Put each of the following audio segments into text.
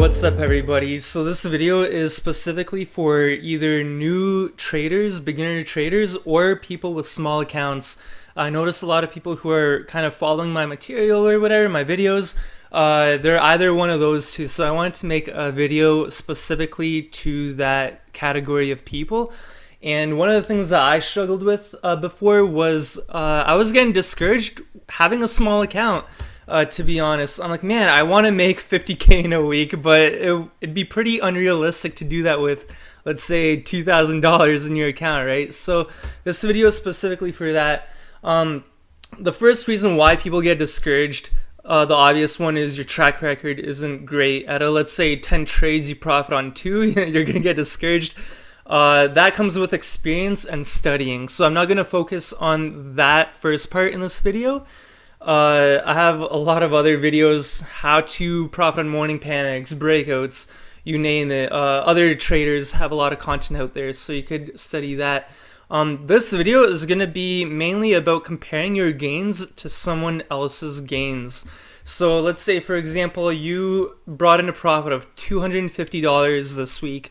What's up everybody? So this video is specifically for either new traders, beginner traders, or people with small accounts. I noticed a lot of people who are kind of following my material or whatever, my videos, they're either one of those two. So I wanted to make a video specifically to that category of people. And one of the things that I struggled with before was I was getting discouraged having a small account. To be honest, I'm like, man, I want to make 50K in a week, but it'd be pretty unrealistic to do that with, let's say, $2,000 in your account, right? So this video is specifically for that. The first reason why people get discouraged, the obvious one, is your track record isn't great. Out of, let's say, 10 trades, you profit on 2, you're going to get discouraged. That comes with experience and studying. So I'm not going to focus on that first part in this video. I have a lot of other videos, how to profit on morning panics, breakouts, you name it. Other traders have a lot of content out there, so you could study that. This video is going to be mainly about comparing your gains to someone else's gains. So let's say, for example, you brought in a profit of $250 this week,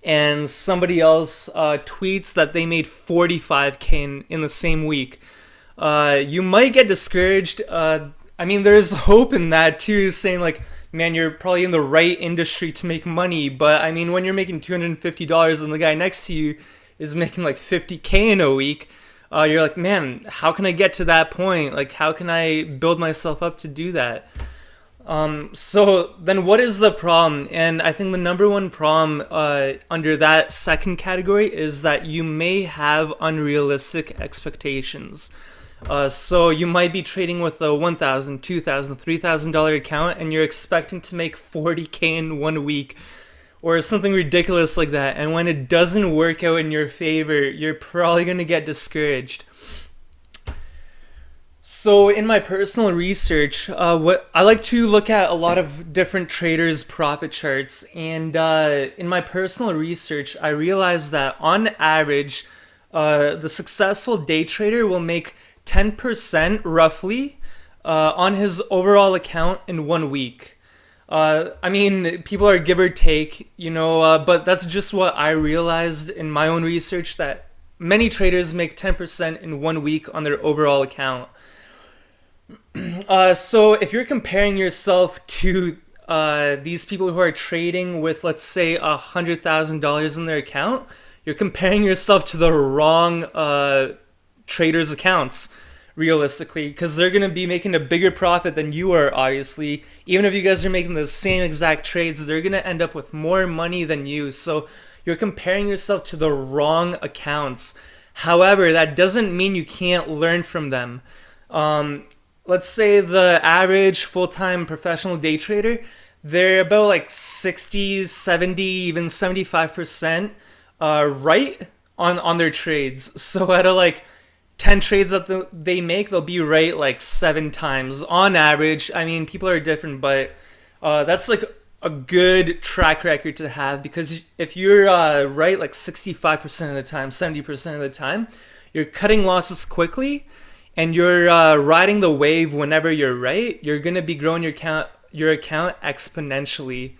and somebody else tweets that they made 45K in the same week. You might get discouraged. I mean, there's hope in that too, saying like, man, you're probably in the right industry to make money. But I mean, when you're making $250 and the guy next to you is making like 50K in a week, you're like, man, how can I get to that point? Like, how can I build myself up to do that? So then what is the problem? And I think the number one problem under that second category is that you may have unrealistic expectations. So you might be trading with a $1,000, $2,000, $3,000 account and you're expecting to make 40K in 1 week or something ridiculous like that. And when it doesn't work out in your favor, you're probably going to get discouraged. So in my personal research, what I like to look at a lot of different traders' profit charts. And in my personal research, I realized that on average, the successful day trader will make 10% roughly on his overall account in 1 week. I mean, people are give or take, you know, but that's just what I realized in my own research, that many traders make 10% in 1 week on their overall account. So if you're comparing yourself to these people who are trading with, let's say, $100,000 in their account, you're comparing yourself to the wrong traders' accounts, realistically, because they're going to be making a bigger profit than you are, obviously. Even if you guys are making the same exact trades, they're going to end up with more money than you. So you're comparing yourself to the wrong accounts. However, that doesn't mean you can't learn from them. Let's say the average full-time professional day trader, they're about like 60, 70, even 75% right on their trades. So out of like 10 trades that they make, they'll be right like 7 times on average. I mean, people are different, but that's like a good track record to have, because if you're right like 65% of the time, 70% of the time, you're cutting losses quickly and you're riding the wave whenever you're right, you're going to be growing your account exponentially.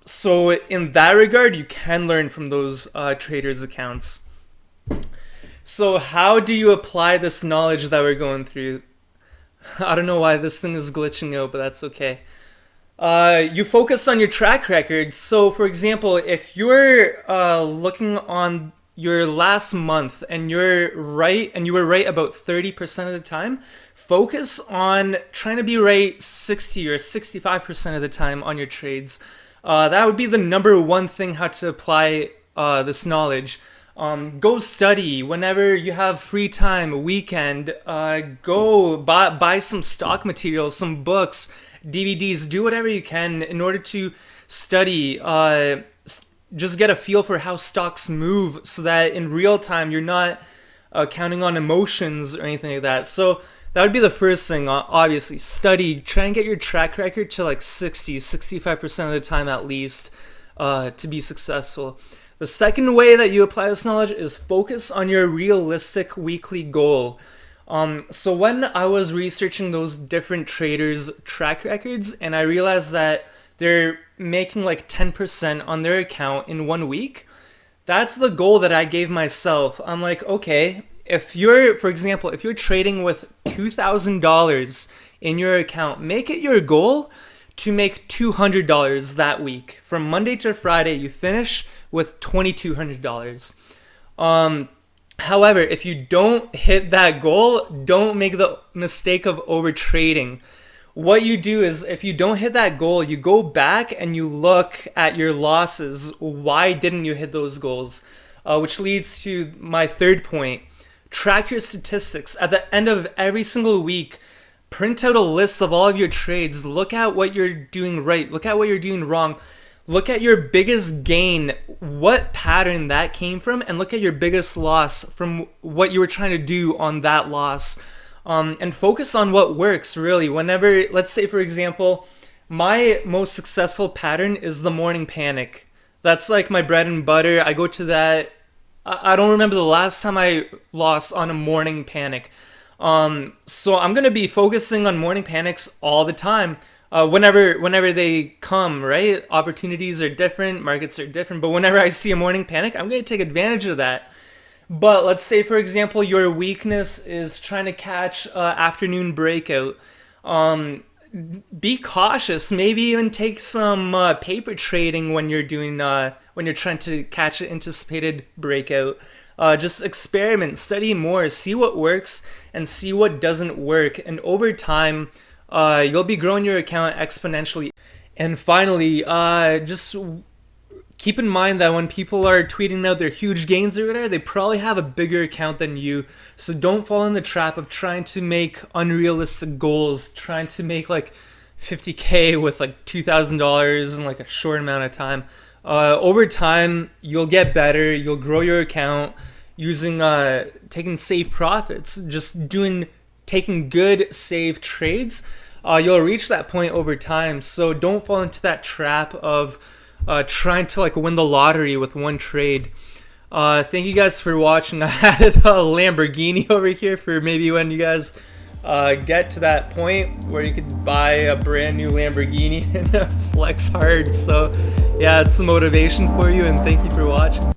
So in that regard, you can learn from those traders' accounts. So how do you apply this knowledge that we're going through? I don't know why this thing is glitching out, but that's okay. You focus on your track record. So for example, if you're looking on your last month and you're right, and you were right about 30% of the time, focus on trying to be right 60 or 65% of the time on your trades. That would be the number one thing, how to apply this knowledge. Go study whenever you have free time, a weekend. Go buy some stock materials, some books, DVDs, do whatever you can in order to study. Just get a feel for how stocks move, so that in real time you're not counting on emotions or anything like that. So that would be the first thing, obviously. Study, try and get your track record to like 60, 65% of the time at least to be successful. The second way that you apply this knowledge is focus on your realistic weekly goal. So when I was researching those different traders' track records, and I realized that they're making like 10% on their account in 1 week. That's the goal that I gave myself. I'm like, okay, if you're, for example, if you're trading with $2,000 in your account, make it your goal to make $200 that week. From Monday to Friday, you finish with $2,200. However, if you don't hit that goal, don't make the mistake of over trading. What you do is, if you don't hit that goal, you go back and you look at your losses. Why didn't you hit those goals? Which leads to my third point. Track your statistics. At the end of every single week, print out a list of all of your trades. Look at what you're doing right. Look at what you're doing wrong. Look at your biggest gain, what pattern that came from, and look at your biggest loss from what you were trying to do on that loss. And focus on what works, really. Whenever, let's say, for example, my most successful pattern is the morning panic. That's like my bread and butter. I go to that. I don't remember the last time I lost on a morning panic. So I'm going to be focusing on morning panics all the time. Whenever they come, right? Opportunities are different, markets are different, but whenever I see a morning panic, I'm going to take advantage of that. But let's say, for example, your weakness is trying to catch afternoon breakout. Be cautious. Maybe even take some paper trading when you're trying to catch an anticipated breakout. Just experiment, study more, see what works and see what doesn't work, and over time, you'll be growing your account exponentially. And finally, just keep in mind that when people are tweeting out their huge gains or whatever, they probably have a bigger account than you. So don't fall in the trap of trying to make unrealistic goals, trying to make like 50K with like $2,000 in like a short amount of time. Over time, you'll get better. You'll grow your account using taking safe profits, just taking good, safe trades. You'll reach that point over time. So don't fall into that trap of trying to like win the lottery with one trade. Thank you guys for watching. I added a Lamborghini over here for maybe when you guys get to that point where you could buy a brand new Lamborghini and flex hard. So yeah, it's some motivation for you, and thank you for watching.